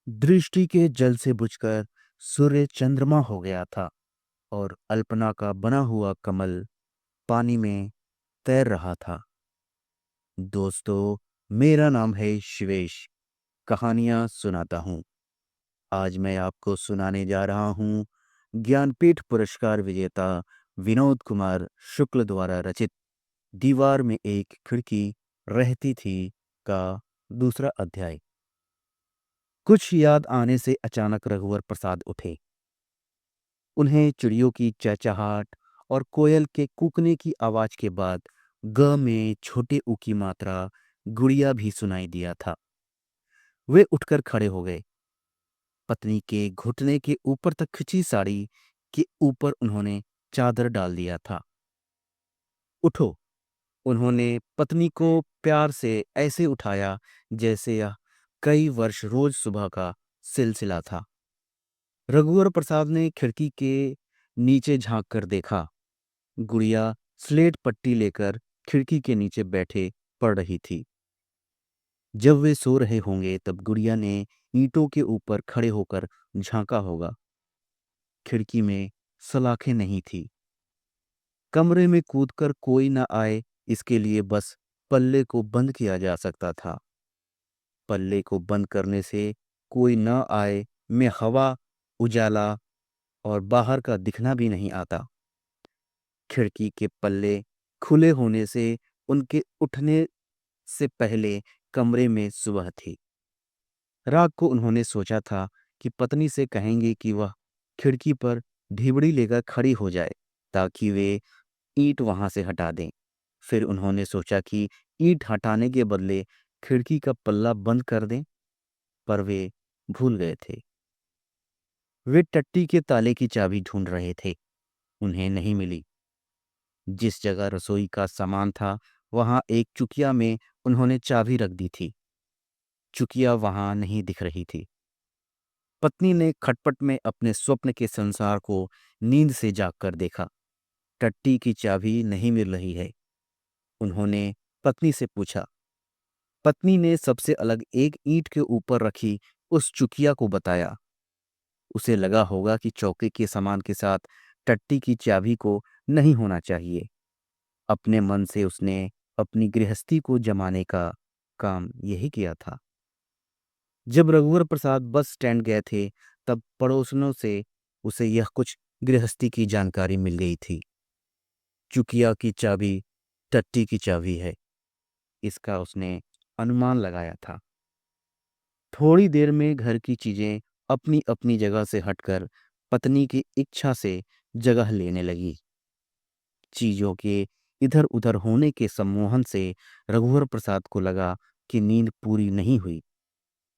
दृष्टि के जल से बुझकर सूर्य चंद्रमा हो गया था और अल्पना का बना हुआ कमल पानी में तैर रहा था। दोस्तों, मेरा नाम है शिवेश। कहानियां सुनाता हूँ। आज मैं आपको सुनाने जा रहा हूँ ज्ञानपीठ पुरस्कार विजेता विनोद कुमार शुक्ल द्वारा रचित दीवार में एक खिड़की रहती थी का दूसरा अध्याय। कुछ याद आने से अचानक रघुवर प्रसाद उठे। उन्हें चिड़ियों की चहचहाट और कोयल के कूकने की आवाज के बाद ग में छोटे ऊ की मात्रा गुड़िया भी सुनाई दिया था। वे उठकर खड़े हो गए। पत्नी के घुटने के ऊपर तक खिंची साड़ी के ऊपर उन्होंने चादर डाल दिया था। उठो। उन्होंने पत्नी को प्यार से ऐसे उठाया जैसे यह कई वर्ष रोज सुबह का सिलसिला था। रघुवर प्रसाद ने खिड़की के नीचे झांक कर देखा। गुड़िया स्लेट पट्टी लेकर खिड़की के नीचे बैठे पढ़ रही थी। जब वे सो रहे होंगे तब गुड़िया ने ईंटों के ऊपर खड़े होकर झांका होगा। खिड़की में सलाखें नहीं थी। कमरे में कूदकर कोई न आए, इसके लिए बस पल्ले को बंद किया जा सकता था। पल्ले को बंद करने से कोई न आए में हवा, उजाला और बाहर का दिखना भी नहीं आता। खिड़की के पल्ले खुले होने से उनके उठने से पहले कमरे में सुबह थी। रात को उन्होंने सोचा था कि पत्नी से कहेंगे कि वह खिड़की पर ढिबड़ी लेकर खड़ी हो जाए ताकि वे ईंट वहां से हटा दें। फिर उन्होंने सोचा कि ईंट हटाने के बदले खिड़की का पल्ला बंद कर दें, पर वे भूल गए थे। वे टट्टी के ताले की चाबी ढूंढ रहे थे। उन्हें नहीं मिली। जिस जगह रसोई का सामान था वहां एक चुकिया में उन्होंने चाबी रख दी थी। चुकिया वहां नहीं दिख रही थी। पत्नी ने खटपट में अपने स्वप्न के संसार को नींद से जागकर देखा। टट्टी की चाबी नहीं मिल रही है। उन्होंने पत्नी से पूछा। पत्नी ने सबसे अलग एक ईंट के ऊपर रखी उस चुकिया को बताया। उसे लगा होगा कि चौके के सामान के साथ टट्टी की चाबी को नहीं होना चाहिए। अपने मन से उसने अपनी गृहस्थी को जमाने का काम यही किया था। जब रघुवर प्रसाद बस स्टैंड गए थे तब पड़ोसनों से उसे यह कुछ गृहस्थी की जानकारी मिल गई थी। चुकिया की चाबी टट्टी की चाबी है, इसका उसने अनुमान लगाया था। थोड़ी देर में घर की चीजें अपनी अपनी जगह से हटकर पत्नी की इच्छा से जगह लेने लगी। चीजों के इधर उधर होने के सम्मोहन से रघुवर प्रसाद को लगा कि नींद पूरी नहीं हुई।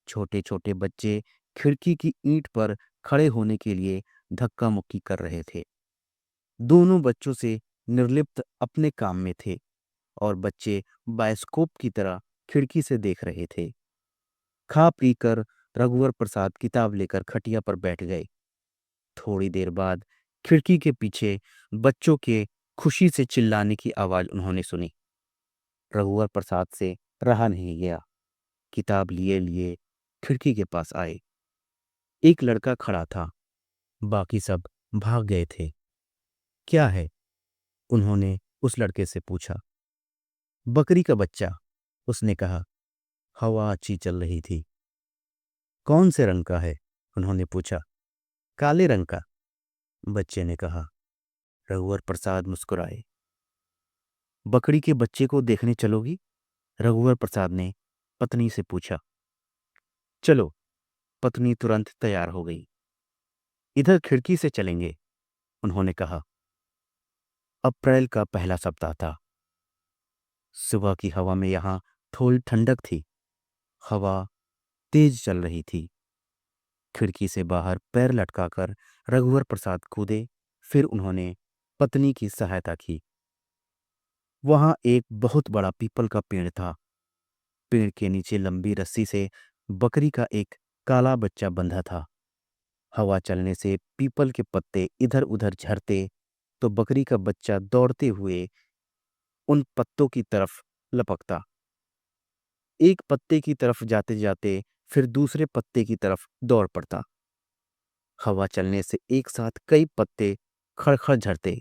छोटे छोटे बच्चे खिड़की की ईंट पर खड़े होने के लिए धक्का मुक्की कर रहे थे। दोनों बच्चों से निर्लिप्त अपने काम में थे और बच्चे बायोस्कोप की तरह खिड़की से देख रहे थे। खा पी कर रघुवर प्रसाद किताब लेकर खटिया पर बैठ गए। थोड़ी देर बाद खिड़की के पीछे बच्चों के खुशी से चिल्लाने की आवाज उन्होंने सुनी। रघुवर प्रसाद से रहा नहीं गया। किताब लिए लिए खिड़की के पास आए। एक लड़का खड़ा था। बाकी सब भाग गए थे। क्या है? उन्होंने उस लड़के से पूछा। बकरी का बच्चा, उसने कहा। हवा अच्छी चल रही थी। कौन से रंग का है? उन्होंने पूछा। काले रंग का, बच्चे ने कहा। रघुवर प्रसाद मुस्कुराए। बकरी के बच्चे को देखने चलोगी? रघुवर प्रसाद ने पत्नी से पूछा। चलो। पत्नी तुरंत तैयार हो गई। इधर खिड़की से चलेंगे, उन्होंने कहा। अप्रैल का पहला सप्ताह था। सुबह की हवा में यहां थोड़ी ठंडक थी। हवा तेज चल रही थी। खिड़की से बाहर पैर लटकाकर रघुवर प्रसाद कूदे। फिर उन्होंने पत्नी की सहायता की। वहां एक बहुत बड़ा पीपल का पेड़ था। पेड़ के नीचे लंबी रस्सी से बकरी का एक काला बच्चा बंधा था। हवा चलने से पीपल के पत्ते इधर उधर झड़ते तो बकरी का बच्चा दौड़ते हुए उन पत्तों की तरफ लपकता। एक पत्ते की तरफ जाते जाते फिर दूसरे पत्ते की तरफ दौड़ पड़ता। हवा चलने से एक साथ कई पत्ते खड़खड़ झड़ते।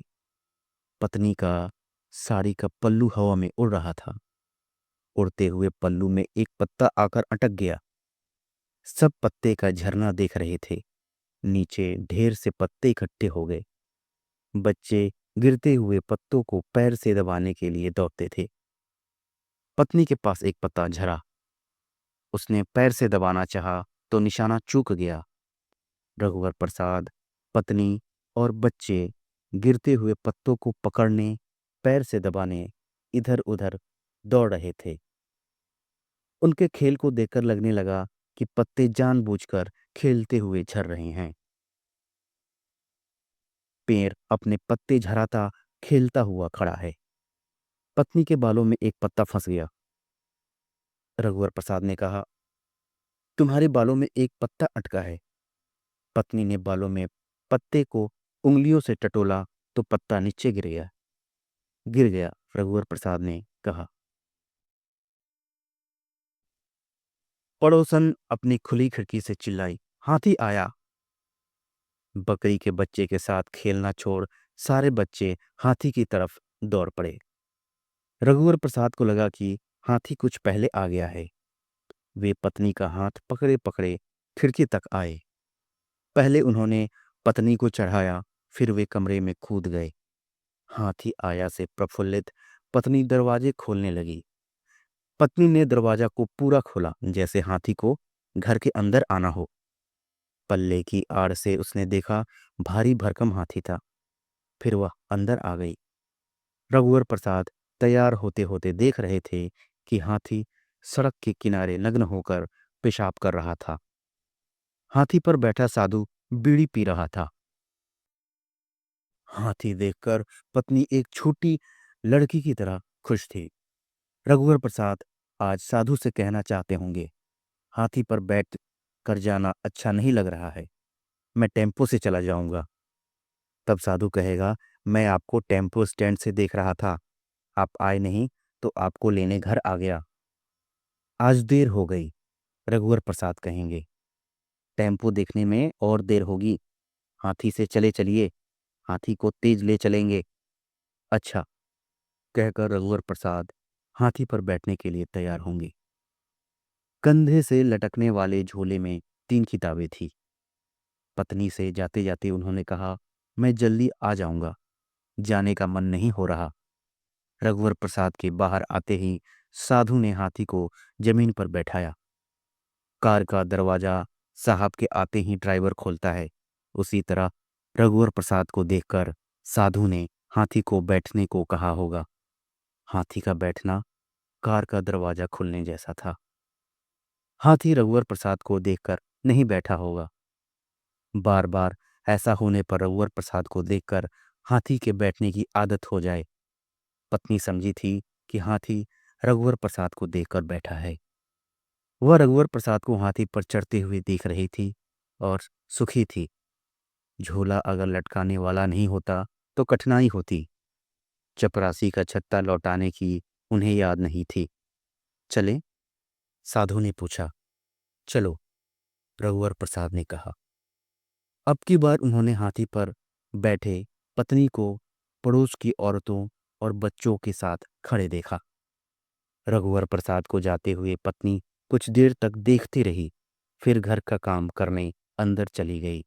पत्नी का साड़ी का पल्लू हवा में उड़ रहा था। उड़ते हुए पल्लू में एक पत्ता आकर अटक गया। सब पत्ते का झरना देख रहे थे। नीचे ढेर से पत्ते इकट्ठे हो गए। बच्चे गिरते हुए पत्तों को पैर से दबाने के लिए दौड़ते थे। पत्नी के पास एक पत्ता झरा। उसने पैर से दबाना चाहा तो निशाना चूक गया। रघुवर प्रसाद, पत्नी और बच्चे गिरते हुए पत्तों को पकड़ने, पैर से दबाने इधर उधर दौड़ रहे थे। उनके खेल को देखकर लगने लगा कि पत्ते जानबूझकर खेलते हुए झड़ रहे हैं। पेड़ अपने पत्ते झराता खेलता हुआ खड़ा है। पत्नी के बालों में एक पत्ता फंस गया। रघुवर प्रसाद ने कहा, तुम्हारे बालों में एक पत्ता अटका है। पत्नी ने बालों में पत्ते को उंगलियों से टटोला तो पत्ता नीचे गिर गया। रघुवर प्रसाद ने कहा। पड़ोसन अपनी खुली खिड़की से चिल्लाई, हाथी आया। बकरी के बच्चे के साथ खेलना छोड़ सारे बच्चे हाथी की तरफ दौड़ पड़े। रघुवर प्रसाद को लगा कि हाथी कुछ पहले आ गया है। वे पत्नी का हाथ पकड़े पकड़े खिड़की तक आए। पहले उन्होंने पत्नी को चढ़ाया, फिर वे कमरे में कूद गए। हाथी आया से प्रफुल्लित पत्नी दरवाजे खोलने लगी। पत्नी ने दरवाजा को पूरा खोला, जैसे हाथी को घर के अंदर आना हो। पल्ले की आड़ से उसने देखा भारी भरकम हाथी था। फिर वह अंदर आ गई। रघुवर प्रसाद तैयार होते होते देख रहे थे कि हाथी सड़क के किनारे नग्न होकर पेशाब कर रहा था। हाथी पर बैठा साधु बीड़ी पी रहा था। हाथी देखकर पत्नी एक छोटी लड़की की तरह खुश थी। रघुवर प्रसाद आज साधु से कहना चाहते होंगे, हाथी पर बैठ कर जाना अच्छा नहीं लग रहा है, मैं टेम्पो से चला जाऊंगा। तब साधु कहेगा, मैं आपको टेम्पो स्टैंड से देख रहा था, आप आए नहीं तो आपको लेने घर आ गया। आज देर हो गई, रघुवर प्रसाद कहेंगे। टेम्पो देखने में और देर होगी, हाथी से चले चलिए, हाथी को तेज ले चलेंगे। अच्छा, कहकर रघुवर प्रसाद हाथी पर बैठने के लिए तैयार होंगे। कंधे से लटकने वाले झोले में 3 किताबें थी। पत्नी से जाते जाते उन्होंने कहा, मैं जल्दी आ जाऊंगा, जाने का मन नहीं हो रहा। रघुवर प्रसाद के बाहर आते ही साधु ने हाथी को जमीन पर बैठाया। कार का दरवाजा साहब के आते ही ड्राइवर खोलता है, उसी तरह रघुवर प्रसाद को देखकर साधु ने हाथी को बैठने को कहा होगा। हाथी का बैठना कार का दरवाजा खुलने जैसा था। हाथी रघुवर प्रसाद को देखकर नहीं बैठा होगा। बार बार ऐसा होने पर रघुवर प्रसाद को देखकर हाथी के बैठने की आदत हो जाए। पत्नी समझी थी कि हाथी रघुवर प्रसाद को देखकर बैठा है। वह रघुवर प्रसाद को हाथी पर चढ़ते हुए देख रही थी और सुखी थी। झोला अगर लटकाने वाला नहीं होता तो कठिनाई होती। चपरासी का छत्ता लौटाने की उन्हें याद नहीं थी। चले? साधु ने पूछा। चलो, रघुवर प्रसाद ने कहा। अब की बार उन्होंने हाथी पर बैठे पत्नी को पड़ोस की औरतों और बच्चों के साथ खड़े देखा। रघुवर प्रसाद को जाते हुए पत्नी कुछ देर तक देखती रही, फिर घर का काम करने अंदर चली गई।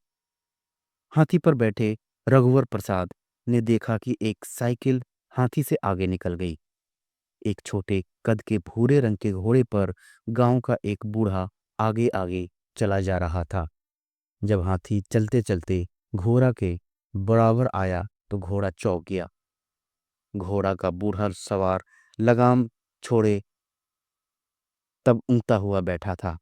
हाथी पर बैठे रघुवर प्रसाद ने देखा कि एक साइकिल हाथी से आगे निकल गई। एक छोटे कद के भूरे रंग के घोड़े पर गांव का एक बूढ़ा आगे आगे चला जा रहा था। जब हाथी चलते चलते घोड़ा के बराबर आया तो घोड़ा चौंक गया। घोड़ा का बूढ़ा सवार लगाम छोड़े तब ऊँगता हुआ बैठा था।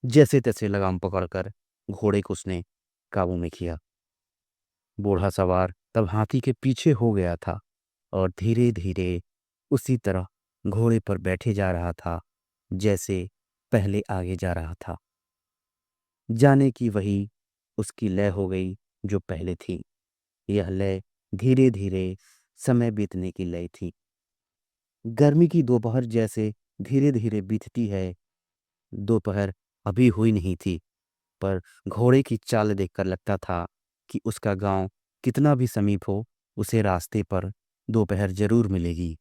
जैसे तैसे लगाम पकड़कर घोड़े को उसने काबू में किया। बूढ़ा सवार तब हाथी के पीछे हो गया था और धीरे धीरे उसी तरह घोड़े पर बैठे जा रहा था जैसे पहले आगे जा रहा था। जाने की वही उसकी लय हो गई जो पहले थी। यह लय धीरे धीरे समय बीतने की लय थी। गर्मी की दोपहर जैसे धीरे धीरे बीतती है, दोपहर अभी हुई नहीं थी, पर घोड़े की चाल देखकर लगता था कि उसका गांव कितना भी समीप हो, उसे रास्ते पर दोपहर जरूर मिलेगी।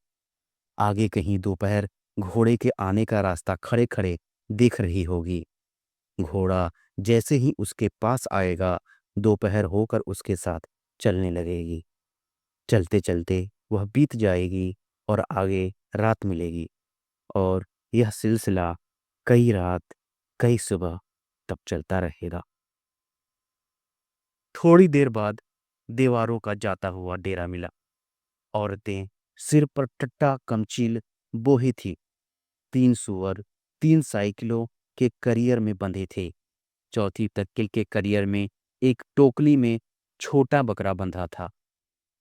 आगे कहीं दोपहर घोड़े के आने का रास्ता खड़े खड़े देख रही होगी। घोड़ा जैसे ही उसके पास आएगा, दोपहर होकर उसके साथ चलने लगेगी। चलते चलते वह बीत जाएगी और आगे रात मिलेगी, और यह सिलसिला कई रात, कई सुबह तक चलता रहेगा। थोड़ी देर बाद दीवारों का जाता हुआ डेरा मिला। औरतें सिर पर टट्टा कमचील बोही थी। 3 सूअर 3 साइकिलों के करियर में बंधे थे। चौथी तक्किल के करियर में एक टोकली में छोटा बकरा बंधा था।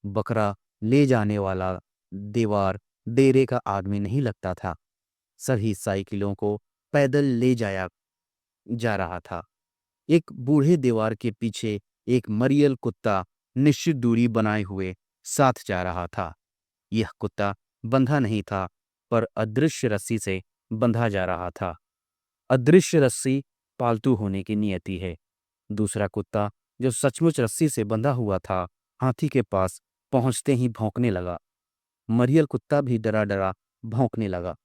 बकरा ले जाने वाला देवार डेरे का आदमी नहीं लगता था। सभी साइकिलों को पैदल ले जाया जा रहा था। एक बूढ़े दीवार के पीछे एक मरियल कुत्ता निश्चित दूरी बनाए हुए साथ जा रहा था। यह कुत्ता बंधा नहीं था, पर अदृश्य रस्सी से बंधा जा रहा था। अदृश्य रस्सी पालतू होने की नियति है। दूसरा कुत्ता, जो सचमुच रस्सी से बंधा हुआ था, हाथी के पास पहुंचते ही भौंकने लगा। मरियल कुत्ता भी डरा डरा भौंकने लगा।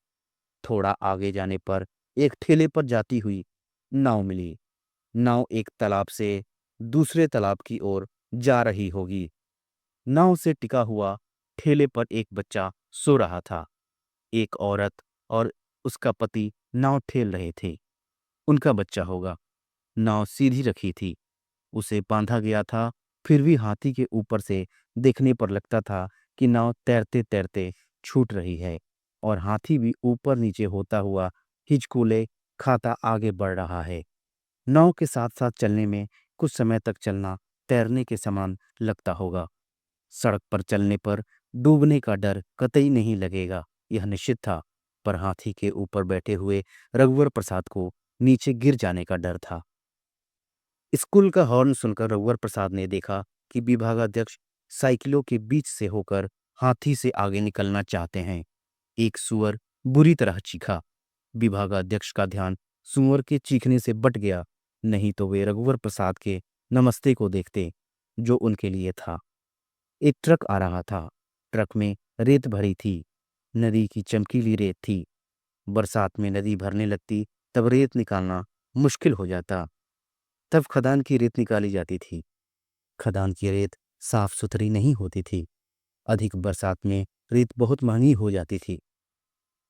थोड़ा आगे जाने पर एक ठेले पर जाती हुई नाव मिली। नाव एक तालाब से दूसरे तालाब की ओर जा रही होगी। नाव से टिका हुआ ठेले पर एक बच्चा सो रहा था। एक औरत और उसका पति नाव ठेल रहे थे। उनका बच्चा होगा। नाव सीधी रखी थी, उसे बांधा गया था। फिर भी हाथी के ऊपर से देखने पर लगता था कि नाव तैरते तैरते छूट रही है, और हाथी भी ऊपर नीचे होता हुआ हिचकोले खाता आगे बढ़ रहा है। नाव के साथ साथ चलने में कुछ समय तक चलना तैरने के समान लगता होगा। सड़क पर चलने पर डूबने का डर कतई नहीं लगेगा, यह निश्चित था। पर हाथी के ऊपर बैठे हुए रघुवर प्रसाद को नीचे गिर जाने का डर था। स्कूल का हॉर्न सुनकर रघुवर प्रसाद ने देखा कि विभागाध्यक्ष साइकिलों के बीच से होकर हाथी से आगे निकलना चाहते हैं। एक सूअर बुरी तरह चीखा। विभागाध्यक्ष का ध्यान सूअर के चीखने से बट गया, नहीं तो वे रघुवर प्रसाद के नमस्ते को देखते, जो उनके लिए था। एक ट्रक आ रहा था। ट्रक में रेत भरी थी। नदी की चमकीली रेत थी। बरसात में नदी भरने लगती, तब रेत निकालना मुश्किल हो जाता। तब खदान की रेत निकाली जाती थी। खदान की रेत साफ सुथरी नहीं होती थी। अधिक बरसात में रेत बहुत महंगी हो जाती थी।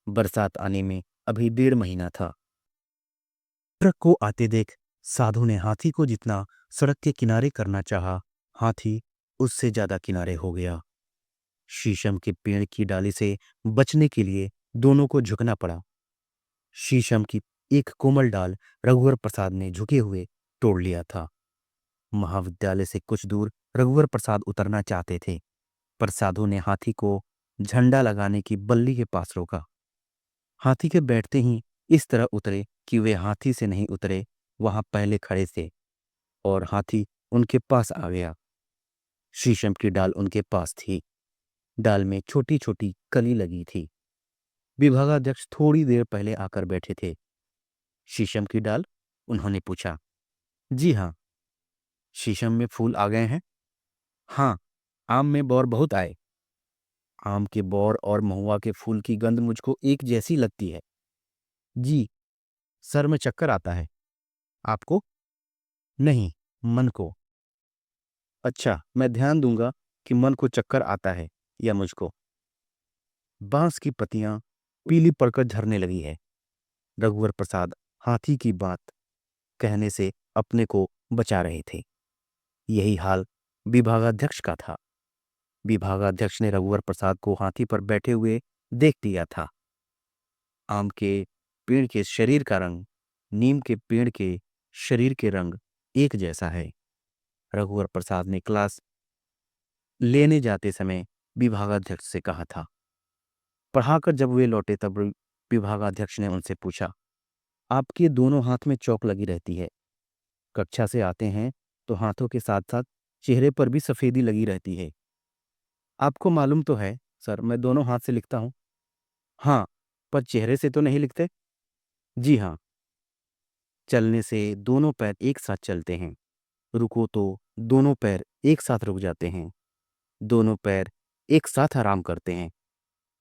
बरसात आने में अभी 1.5 महीना था। ट्रक को आते देख साधु ने हाथी को जितना सड़क के किनारे करना चाहा, हाथी उससे ज्यादा किनारे हो गया। शीशम के पेड़ की डाली से बचने के लिए दोनों को झुकना पड़ा। शीशम की एक कोमल डाल रघुवर प्रसाद ने झुके हुए तोड़ लिया था। महाविद्यालय से कुछ दूर रघुवर प्रसाद उतरना चाहते थे, पर साधु ने हाथी को झंडा लगाने की बल्ली के पास रोका। हाथी के बैठते ही इस तरह उतरे कि वे हाथी से नहीं उतरे, वहां पहले खड़े थे, और हाथी उनके पास आ गया। शीशम की डाल उनके पास थी। डाल में छोटी छोटी कली लगी थी। विभागाध्यक्ष थोड़ी देर पहले आकर बैठे थे। शीशम की डाल? उन्होंने पूछा। जी हाँ। शीशम में फूल आ गए हैं? हाँ, आम में बौर बहुत आए। आम के बौर और महुआ के फूल की गंध मुझको एक जैसी लगती है। जी, सर में चक्कर आता है। आपको? नहीं, मन को। अच्छा, मैं ध्यान दूंगा कि मन को चक्कर आता है या मुझको। बांस की पत्तियां पीली पड़कर झरने लगी है। रघुवर प्रसाद हाथी की बात कहने से अपने को बचा रहे थे। यही हाल विभागाध्यक्ष का था। विभागाध्यक्ष ने रघुवर प्रसाद को हाथी पर बैठे हुए देख लिया था। आम के पेड़ के शरीर का रंग नीम के पेड़ के शरीर के रंग एक जैसा है। रघुवर प्रसाद ने क्लास लेने जाते समय विभागाध्यक्ष से कहा था। पढ़ाकर जब वे लौटे तब विभागाध्यक्ष ने उनसे पूछा, आपके दोनों हाथ में चौक लगी रहती है। कक्षा से आते हैं तो हाथों के साथ साथ चेहरे पर भी सफेदी लगी रहती है। आपको मालूम तो है सर, मैं दोनों हाथ से लिखता हूँ। हाँ, पर चेहरे से तो नहीं लिखते। जी हाँ। चलने से दोनों पैर एक साथ चलते हैं, रुको तो दोनों पैर एक साथ रुक जाते हैं, दोनों पैर एक साथ आराम करते हैं।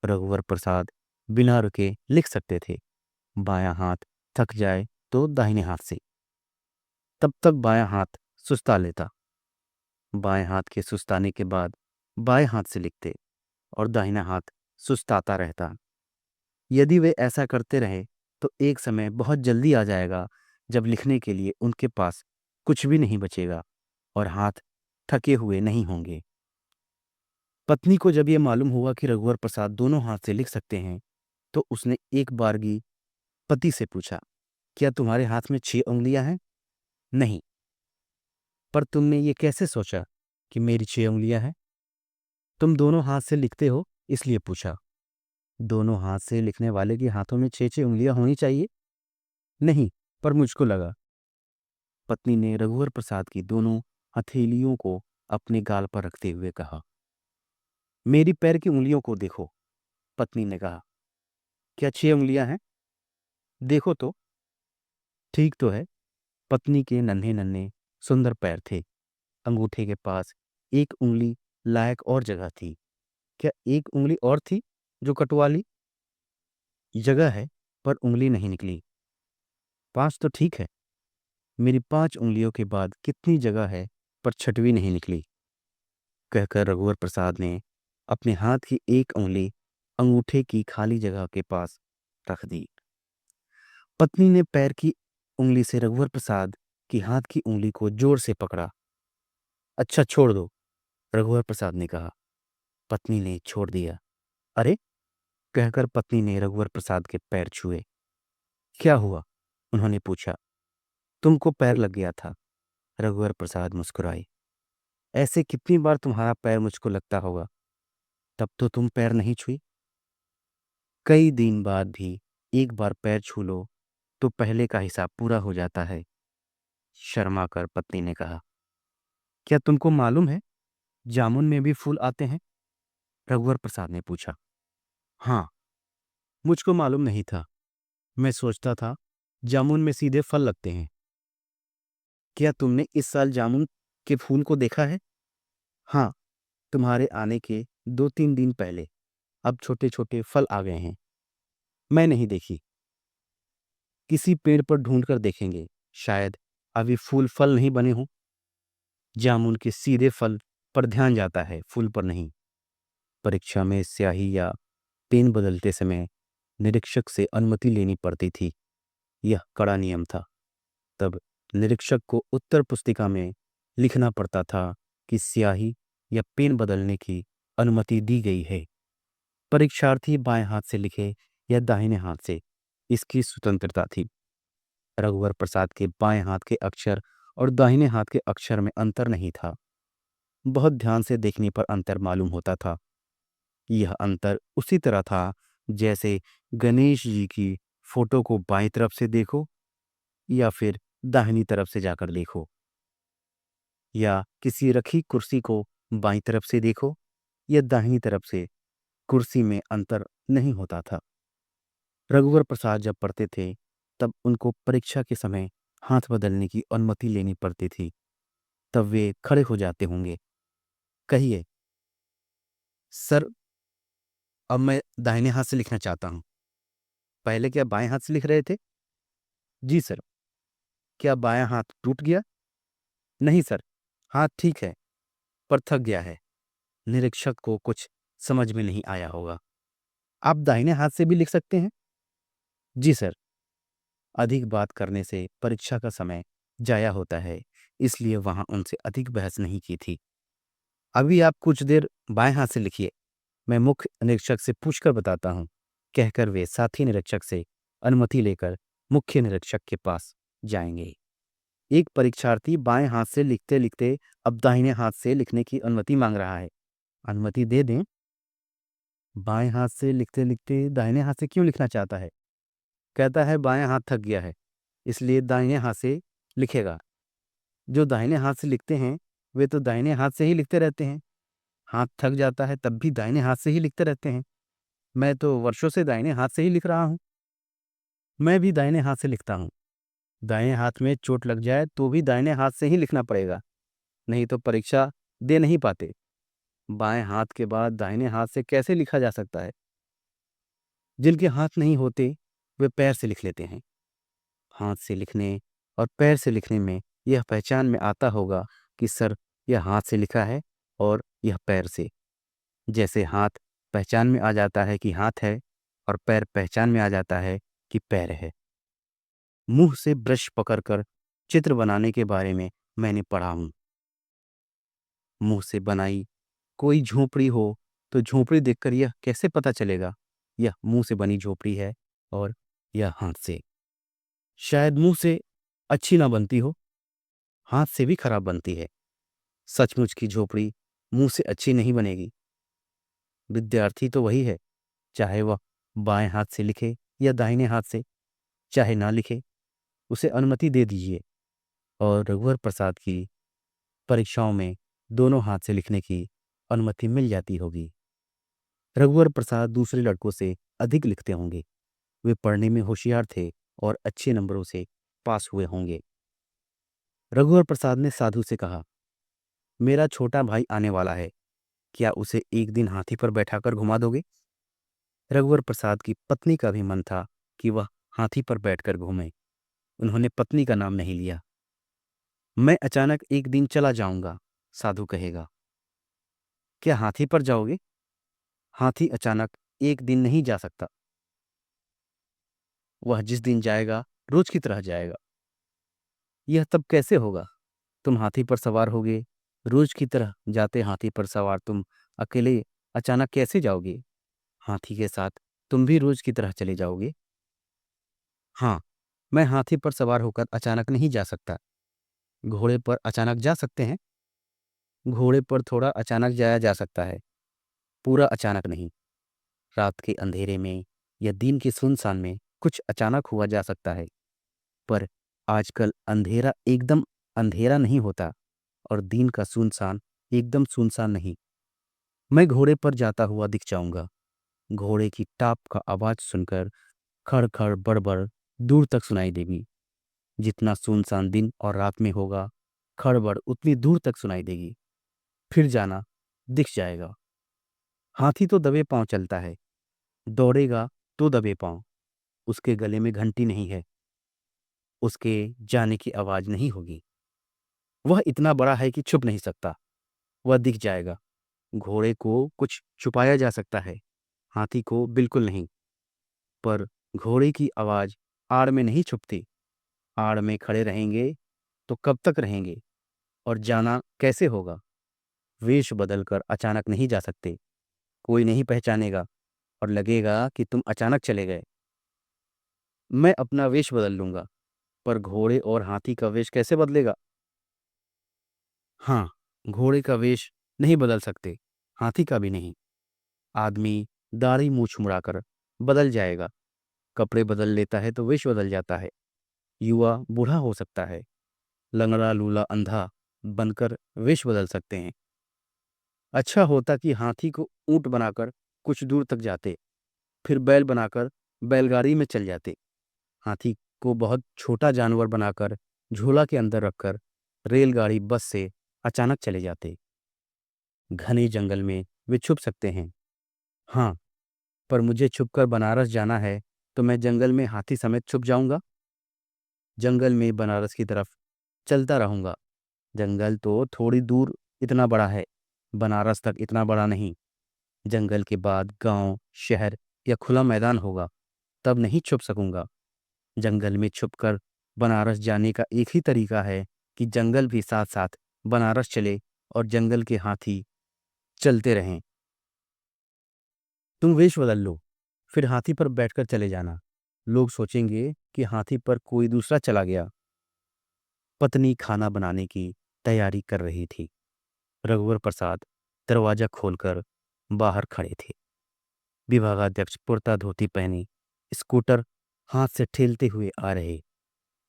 रघुवर प्रसाद बिना रुके लिख सकते थे, बायां हाथ थक जाए तो दाहिने हाथ से। तब तक बायां हाथ सुस्ता लेता, बाएं हाथ के सुस्ताने के बाद बाएं हाथ से लिखते और दाहिना हाथ सुस्ताता रहता। यदि वे ऐसा करते रहे तो एक समय बहुत जल्दी आ जाएगा जब लिखने के लिए उनके पास कुछ भी नहीं बचेगा और हाथ थके हुए नहीं होंगे। पत्नी को जब यह मालूम हुआ कि रघुवर प्रसाद दोनों हाथ से लिख सकते हैं, तो उसने एक बारगी पति से पूछा, क्या तुम्हारे हाथ में 6 उंगलियां हैं? नहीं। पर तुमने ये कैसे सोचा कि मेरी 6 उंगलियां हैं? तुम दोनों हाथ से लिखते हो इसलिए पूछा। दोनों हाथ से लिखने वाले के हाथों में 6-6 उंगलियां होनी चाहिए? नहीं, पर मुझको लगा। पत्नी ने रघुवर प्रसाद की दोनों हथेलियों को अपने गाल पर रखते हुए कहा। मेरी पैर की उंगलियों को देखो, पत्नी ने कहा। क्या 6 उंगलियां हैं? देखो तो। ठीक तो है। पत्नी के नन्हे नन्हे सुंदर पैर थे। अंगूठे के पास एक उंगली लायक और जगह थी। क्या एक उंगली और थी जो कटवा ली? जगह है, पर उंगली नहीं निकली। 5 तो ठीक है। मेरी 5 उंगलियों के बाद कितनी जगह है, पर छठवीं नहीं निकली, कहकर रघुवर प्रसाद ने अपने हाथ की एक उंगली अंगूठे की खाली जगह के पास रख दी। पत्नी ने पैर की उंगली से रघुवर प्रसाद की हाथ की उंगली को जोर से पकड़ा। अच्छा छोड़ दो, रघुवर प्रसाद ने कहा। पत्नी ने छोड़ दिया। अरे, कहकर पत्नी ने रघुवर प्रसाद के पैर छुए। क्या हुआ? उन्होंने पूछा। तुमको पैर लग गया था, रघुवर प्रसाद मुस्कुराए। ऐसे कितनी बार तुम्हारा पैर मुझको लगता होगा, तब तो तुम पैर नहीं छुई। कई दिन बाद भी एक बार पैर छू लो तो पहले का हिसाब पूरा हो जाता है, शर्मा कर पत्नी ने कहा। क्या तुमको मालूम है जामुन में भी फूल आते हैं? रघुवर प्रसाद ने पूछा। हाँ, मुझको मालूम नहीं था। मैं सोचता था जामुन में सीधे फल लगते हैं। क्या तुमने इस साल जामुन के फूल को देखा है? हाँ, तुम्हारे आने के 2-3 दिन पहले। अब छोटे छोटे फल आ गए हैं। मैं नहीं देखी। किसी पेड़ पर ढूंढकर देखेंगे, शायद अभी फूल फल नहीं बने हों। जामुन के सीधे फल पर ध्यान जाता है, फूल पर नहीं। परीक्षा में स्याही या पेन बदलते समय निरीक्षक से अनुमति लेनी पड़ती थी। यह कड़ा नियम था। तब निरीक्षक को उत्तर पुस्तिका में लिखना पड़ता था कि स्याही या पेन बदलने की अनुमति दी गई है। परीक्षार्थी बाएं हाथ से लिखे या दाहिने हाथ से, इसकी स्वतंत्रता थी। रघुवर प्रसाद के बाएं हाथ के अक्षर और दाहिने हाथ के अक्षर में अंतर नहीं था। बहुत ध्यान से देखने पर अंतर मालूम होता था। यह अंतर उसी तरह था जैसे गणेश जी की फोटो को बाईं तरफ से देखो या फिर दाहिनी तरफ से जाकर देखो, या किसी रखी कुर्सी को बाईं तरफ से देखो या दाहिनी तरफ से, कुर्सी में अंतर नहीं होता था। रघुवर प्रसाद जब पढ़ते थे तब उनको परीक्षा के समय हाथ बदलने की अनुमति लेनी पड़ती थी। तब वे खड़े हो जाते होंगे। कहिए, सर, अब मैं दाहिने हाथ से लिखना चाहता हूं। पहले क्या बाएं हाथ से लिख रहे थे? जी सर। क्या बायां हाथ टूट गया? नहीं सर, हाथ ठीक है, पर थक गया है। निरीक्षक को कुछ समझ में नहीं आया होगा। आप दाहिने हाथ से भी लिख सकते हैं? जी सर। अधिक बात करने से परीक्षा का समय जाया होता है, इसलिए वहां उनसे अधिक बहस नहीं की थी। अभी आप कुछ देर बाएं हाथ से लिखिए, मैं मुख्य निरीक्षक से पूछकर बताता हूं, कहकर वे साथी निरीक्षक से अनुमति लेकर मुख्य निरीक्षक के पास जाएंगे। एक परीक्षार्थी बाएं हाथ से लिखते लिखते अब दाहिने हाथ से लिखने की अनुमति मांग रहा है। अनुमति दे दें। बाएं हाथ से लिखते लिखते दाहिने हाथ से क्यों लिखना चाहता है? कहता है बाएं हाथ थक गया है, इसलिए दाहिने हाथ से लिखेगा। जो दाहिने हाथ से लिखते हैं वे तो दाहिने हाथ से ही लिखते रहते हैं। हाथ थक जाता है तब भी दाहिने हाथ से ही लिखते रहते हैं। मैं तो वर्षों से दाहिने हाथ से ही लिख रहा हूं। मैं भी दाहिने हाथ से लिखता हूं। दाएं हाथ में चोट लग जाए तो भी दाहिने हाथ से ही लिखना पड़ेगा, नहीं तो परीक्षा दे नहीं पाते। बाएं हाथ के बाद दाहिने हाथ से कैसे लिखा जा सकता है? जिनके हाथ नहीं होते वे पैर से लिख लेते हैं। हाथ से लिखने और पैर से लिखने में यह पहचान में आता होगा कि सर, यह हाथ से लिखा है और यह पैर से। जैसे हाथ पहचान में आ जाता है कि हाथ है और पैर पहचान में आ जाता है कि पैर है। मुंह से ब्रश पकड़कर चित्र बनाने के बारे में मैंने पढ़ा हूं। मुंह से बनाई कोई झोपड़ी हो तो झोपड़ी देखकर यह कैसे पता चलेगा यह मुंह से बनी झोपड़ी है और यह हाथ से? शायद मुंह से अच्छी ना बनती हो, हाथ से भी खराब बनती है। सचमुच की झोपड़ी मुंह से अच्छी नहीं बनेगी। विद्यार्थी तो वही है, चाहे वह बाएं हाथ से लिखे या दाहिने हाथ से, चाहे ना लिखे, उसे अनुमति दे दीजिए और रघुवर प्रसाद की परीक्षाओं में दोनों हाथ से लिखने की अनुमति मिल जाती होगी। रघुवर प्रसाद दूसरे लड़कों से अधिक लिखते होंगे। वे पढ़ने में होशियार थे और अच्छे नंबरों से पास हुए होंगे। रघुवर प्रसाद ने साधु से कहा, मेरा छोटा भाई आने वाला है, क्या उसे एक दिन हाथी पर बैठाकर घुमा दोगे? रघुवर प्रसाद की पत्नी का भी मन था कि वह हाथी पर बैठकर घूमे। उन्होंने पत्नी का नाम नहीं लिया। मैं अचानक एक दिन चला जाऊंगा, साधु कहेगा। क्या हाथी पर जाओगे? हाथी अचानक एक दिन नहीं जा सकता। वह जिस दिन जाएगा रोज की तरह जाएगा। यह तब कैसे होगा? तुम हाथी पर सवार होगे, रोज की तरह जाते हाथी पर सवार तुम अकेले अचानक कैसे जाओगे? हाथी के साथ तुम भी रोज की तरह चले जाओगे। हाँ, मैं हाथी पर सवार होकर अचानक नहीं जा सकता। घोड़े पर अचानक जा सकते हैं। घोड़े पर थोड़ा अचानक जाया जा सकता है, पूरा अचानक नहीं। रात के अंधेरे में या दिन के सुनसान में कुछ अचानक हुआ जा सकता है, पर आजकल अंधेरा एकदम अंधेरा नहीं होता और दिन का सुनसान एकदम सुनसान नहीं। मैं घोड़े पर जाता हुआ दिख जाऊंगा। घोड़े की टाप का आवाज सुनकर खड़ खड़ बड़बड़ दूर तक सुनाई देगी। जितना सुनसान दिन और रात में होगा, खड़बड़ उतनी दूर तक सुनाई देगी। फिर जाना दिख जाएगा। हाथी तो दबे पांव चलता है, दौड़ेगा तो दबे पांव। उसके गले में घंटी नहीं है, उसके जाने की आवाज नहीं होगी। वह इतना बड़ा है कि छुप नहीं सकता, वह दिख जाएगा। घोड़े को कुछ छुपाया जा सकता है, हाथी को बिल्कुल नहीं। पर घोड़े की आवाज आड़ में नहीं छुपती। आड़ में खड़े रहेंगे तो कब तक रहेंगे और जाना कैसे होगा? वेश बदलकर अचानक नहीं जा सकते। कोई नहीं पहचानेगा और लगेगा कि तुम अचानक चले गए। मैं अपना वेश बदल लूंगा, पर घोड़े और हाथी का वेश कैसे बदलेगा? हाँ, घोड़े का वेश नहीं बदल सकते, हाथी का भी नहीं। आदमी दाढ़ी मूछ मुड़ाकर बदल जाएगा, कपड़े बदल लेता है तो वेश बदल जाता है। युवा बूढ़ा हो सकता है, लंगड़ा लूला अंधा बनकर वेश बदल सकते हैं। अच्छा होता कि हाथी को ऊंट बनाकर कुछ दूर तक जाते, फिर बैल बनाकर बैलगाड़ी में चल जाते। हाथी को बहुत छोटा जानवर बनाकर झोला के अंदर रखकर रेलगाड़ी बस से अचानक चले जाते। घने जंगल में वे छुप सकते हैं। हाँ, पर मुझे छुपकर बनारस जाना है तो मैं जंगल में हाथी समेत छुप जाऊंगा। जंगल में बनारस की तरफ चलता रहूंगा। जंगल तो थोड़ी दूर इतना बड़ा है, बनारस तक इतना बड़ा नहीं। जंगल के बाद गांव, शहर या खुला मैदान होगा, तब नहीं छुप सकूंगा। जंगल में छुपकर बनारस जाने का एक ही तरीका है कि जंगल भी साथ साथ बनारस चले और जंगल के हाथी चलते रहें। तुम वेश बदल लो, फिर हाथी पर बैठकर चले जाना। लोग सोचेंगे कि हाथी पर कोई दूसरा चला गया। पत्नी खाना बनाने की तैयारी कर रही थी। रघुवर प्रसाद दरवाजा खोलकर बाहर खड़े थे। विभागाध्यक्ष कुर्ता धोती पहने स्कूटर हाथ से ठेलते हुए आ रहे।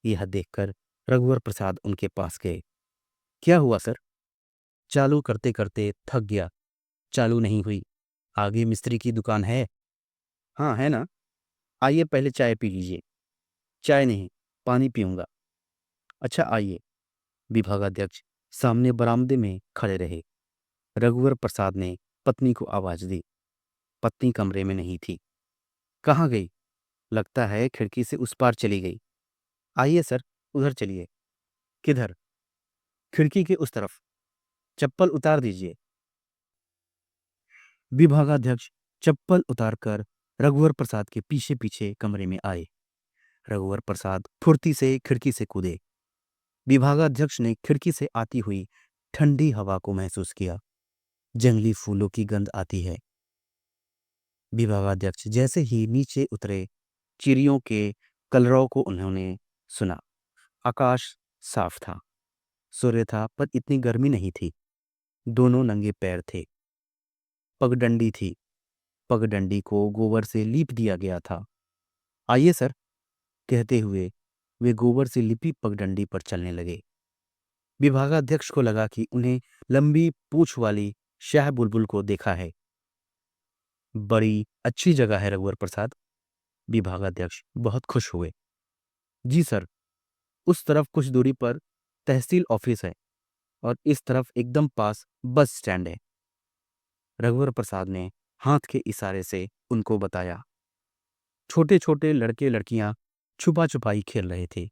यह देखकर रघुवर प्रसाद उनके पास गए। क्या हुआ सर? चालू करते करते थक गया। चालू नहीं हुई। आगे मिस्त्री की दुकान है? हाँ है ना। आइए पहले चाय पी लीजिए। चाय नहीं, पानी पीऊंगा। अच्छा आइए। विभागाध्यक्ष सामने बरामदे में खड़े रहे। रघुवर प्रसाद ने पत्नी को आवाज दी। पत्नी कमरे में नहीं थी। कहाँ गई? लगता है खिड़की से उस पार चली गई। आइए सर, उधर चलिए। किधर? खिड़की के उस तरफ। चप्पल उतार दीजिए। विभागाध्यक्ष चप्पल उतारकर रघुवर प्रसाद के पीछे पीछे कमरे में आए। रघुवर प्रसाद फुर्ती से खिड़की से कूदे। विभागाध्यक्ष ने खिड़की से आती हुई ठंडी हवा को महसूस किया। जंगली फूलों की गंध आती है। विभागाध्यक्ष जैसे ही नीचे उतरे, चिड़ियों के कलरव को उन्होंने सुना। आकाश साफ था। सूर्य था, पर इतनी गर्मी नहीं थी। दोनों नंगे पैर थे। पगडंडी थी। पगडंडी को गोबर से लीप दिया गया था। आइए सर, कहते हुए वे गोबर से लिपी पगडंडी पर चलने लगे। विभागाध्यक्ष को लगा कि उन्हें लंबी पूंछ वाली शाह बुलबुल को देखा है। बड़ी अच्छी जगह है रघुवर प्रसाद। विभागाध्यक्ष बहुत खुश हुए। जी सर, उस तरफ कुछ दूरी पर तहसील ऑफिस है और इस तरफ एकदम पास बस स्टैंड है। रघुवर प्रसाद ने हाथ के इशारे से उनको बताया। छोटे छोटे लड़के लड़कियां छुपा छुपाई खेल रहे थे।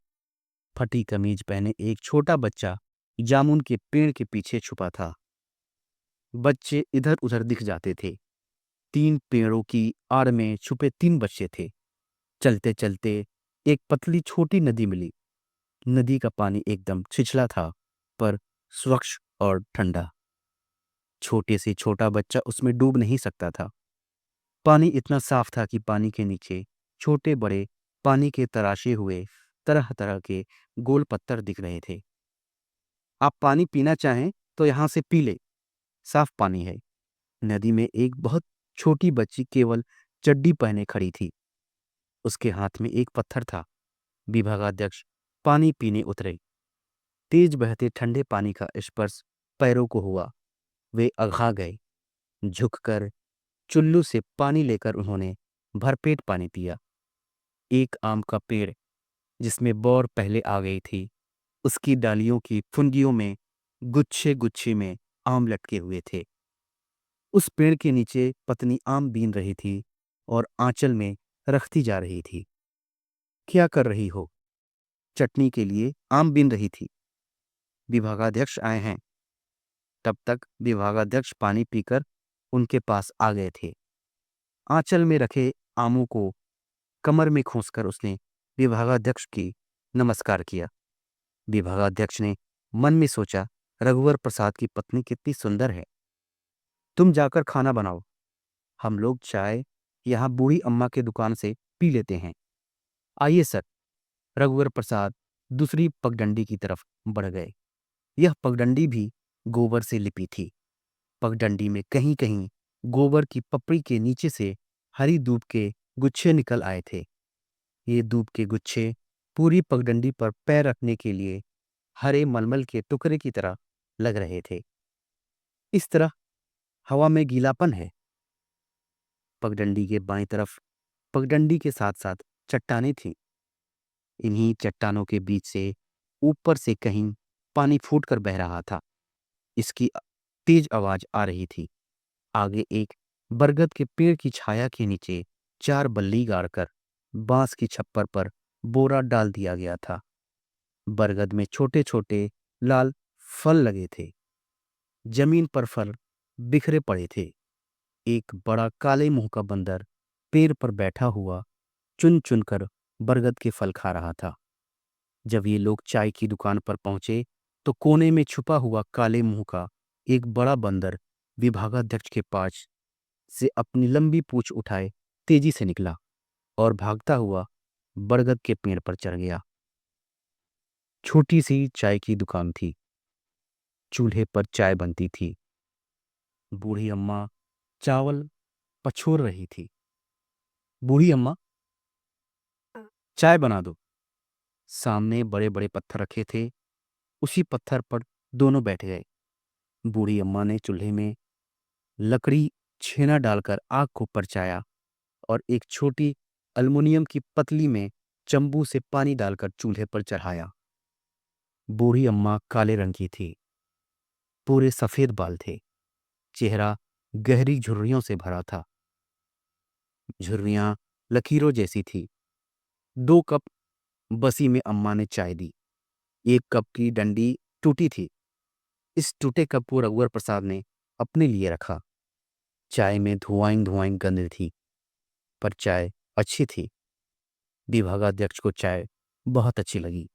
फटी कमीज पहने एक छोटा बच्चा जामुन के पेड़ के पीछे छुपा था। बच्चे इधर उधर दिख जाते थे। 3 पेड़ों की आड़ में छुपे 3 बच्चे थे। चलते चलते एक पतली छोटी नदी मिली। नदी का पानी एकदम छिछला था, पर स्वच्छ और ठंडा। छोटे से छोटा बच्चा उसमें डूब नहीं सकता था। पानी इतना साफ था कि पानी के नीचे छोटे बड़े पानी के तराशे हुए तरह तरह के गोल पत्थर दिख रहे थे। आप पानी पीना चाहें तो यहां से पी ले, साफ पानी है। नदी में एक बहुत छोटी बच्ची केवल चड्डी पहने खड़ी थी। उसके हाथ में एक पत्थर था। विभागाध्यक्ष पानी पीने उतरे। तेज बहते ठंडे पानी का स्पर्श पैरों को हुआ। वे अघा गए। झुककर चुल्लू से पानी लेकर उन्होंने भरपेट पानी पिया। एक आम का पेड़ जिसमें बौर पहले आ गई थी, उसकी डालियों की फुंदियों में गुच्छे गुच्छे में आम लटके हुए थे। उस पेड़ के नीचे पत्नी आम बीन रही थी और आंचल में रखती जा रही थी। क्या कर रही हो? चटनी के लिए आम बीन रही थी। विभागाध्यक्ष आए हैं। तब तक विभागाध्यक्ष पानी पीकर उनके पास आ गए थे। आंचल में रखे आमों को कमर में खोसकर उसने विभागाध्यक्ष की नमस्कार किया। विभागाध्यक्ष ने मन में सोचा, रघुवर प्रसाद की पत्नी कितनी सुंदर है। तुम जाकर खाना बनाओ। हम लोग चाय यहाँ बूढ़ी अम्मा के दुकान से पी लेते हैं। आइए सर। रघुवर प्रसाद दूसरी पगडंडी की तरफ बढ़ गए। यह पगडंडी भी गोबर से लिपी थी। पगडंडी में कहीं कहीं गोबर की पपड़ी के नीचे से हरी दूब के गुच्छे निकल आए थे। ये दूब के गुच्छे पूरी पगडंडी पर पैर रखने के लिए हरे मलमल के टुकड़े की तरह लग रहे थे। इस तरह हवा में गीलापन है। पगडंडी के बाईं तरफ पगडंडी के साथ साथ चट्टानें थीं। इन्हीं चट्टानों के बीच से ऊपर से कहीं पानी फूटकर बह रहा था। इसकी तेज आवाज आ रही थी। आगे एक बरगद के पेड़ की छाया के नीचे 4 बल्ली गाड़कर बांस की छप्पर पर बोरा डाल दिया गया था। बरगद में छोटे छोटे लाल फल लगे थे। जमीन पर फल बिखरे पड़े थे। एक बड़ा काले मुंह का बंदर पेड़ पर बैठा हुआ चुन चुनकर बरगद के फल खा रहा था। जब ये लोग चाय की दुकान पर पहुंचे तो कोने में छुपा हुआ काले मुंह का एक बड़ा बंदर विभागाध्यक्ष के पास से अपनी लंबी पूंछ उठाए तेजी से निकला और भागता हुआ बरगद के पेड़ पर चढ़ गया। छोटी सी चाय की दुकान थी। चूल्हे पर चाय बनती थी। बूढ़ी अम्मा चावल पछोर रही थी। बूढ़ी अम्मा, चाय बना दो। सामने बड़े बड़े पत्थर रखे थे। उसी पत्थर पर दोनों बैठ गए। बूढ़ी अम्मा ने चूल्हे में लकड़ी छेना डालकर आग को परचाया और एक छोटी अल्मुनियम की पतली में चंबू से पानी डालकर चूल्हे पर चढ़ाया। बूढ़ी अम्मा काले रंग की थी। पूरे सफेद बाल थे। चेहरा गहरी झुर्रियों से भरा था। झुर्रियां लकीरों जैसी थी। 2 कप बसी में अम्मा ने चाय दी। 1 कप की डंडी टूटी थी। इस टूटे कप को रघुवर प्रसाद ने अपने लिए रखा। चाय में धुआं धुआं गंध थी, पर चाय अच्छी थी। विभागाध्यक्ष को चाय बहुत अच्छी लगी।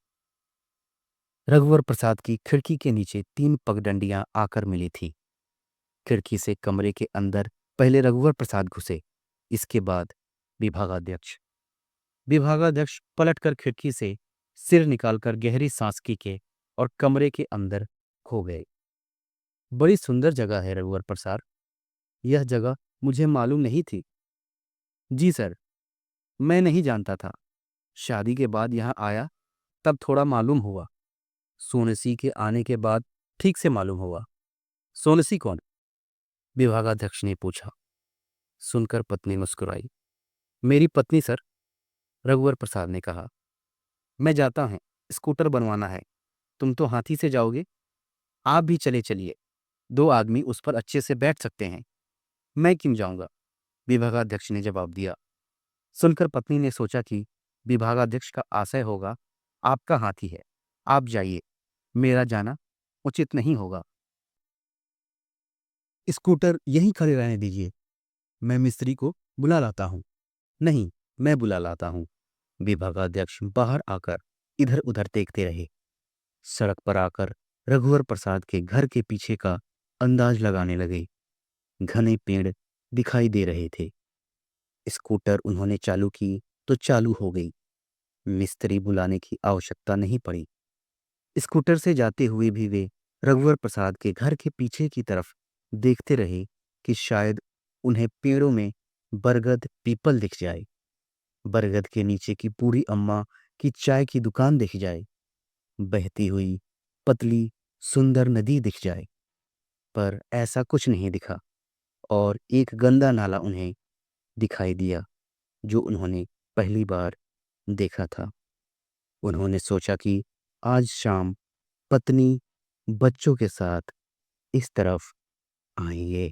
रघुवर प्रसाद की खिड़की के नीचे 3 पगडंडियां आकर मिली थी। खिड़की से कमरे के अंदर पहले रघुवर प्रसाद घुसे, इसके बाद विभागाध्यक्ष। विभागाध्यक्ष पलटकर खिड़की से सिर निकालकर गहरी सांस खींचे और कमरे के अंदर खो गए। बड़ी सुंदर जगह है रघुवर प्रसाद। यह जगह मुझे मालूम नहीं थी। जी सर, मैं नहीं जानता था। शादी के बाद यहाँ आया तब थोड़ा मालूम हुआ। सोनसी के आने के बाद ठीक से मालूम हुआ। सोनसी कौन? विभागाध्यक्ष ने पूछा। सुनकर पत्नी मुस्कुराई। मेरी पत्नी सर, रघुवर प्रसाद ने कहा। मैं जाता हूं, स्कूटर बनवाना है। तुम तो हाथी से जाओगे। आप भी चले चलिए। 2 आदमी उस पर अच्छे से बैठ सकते हैं। मैं क्यों जाऊंगा? विभागाध्यक्ष ने जवाब दिया। सुनकर पत्नी ने सोचा कि विभागाध्यक्ष का आशय होगा आपका हाथी है, आप जाइए, मेरा जाना उचित नहीं होगा। स्कूटर यहीं खड़े रहने दीजिए, मैं मिस्त्री को बुला लाता हूं। नहीं, मैं बुला लाता हूं। विभागाध्यक्ष बाहर आकर इधर उधर देखते रहे। सड़क पर आकर रघुवर प्रसाद के घर के पीछे का अंदाज लगाने लगे। घने पेड़ दिखाई दे रहे थे। स्कूटर उन्होंने चालू की तो चालू हो गई। मिस्त्री बुलाने की आवश्यकता नहीं पड़ी। स्कूटर से जाते हुए भी वे रघुवर प्रसाद के घर के पीछे की तरफ देखते रहे कि शायद उन्हें पेड़ों में बरगद पीपल दिख जाए, बरगद के नीचे की बूढ़ी अम्मा की चाय की दुकान दिख जाए, बहती हुई पतली सुंदर नदी दिख जाए। पर ऐसा कुछ नहीं दिखा और एक गंदा नाला उन्हें दिखाई दिया जो उन्होंने पहली बार देखा था। उन्होंने सोचा कि आज शाम पत्नी बच्चों के साथ इस तरफ आएंगे।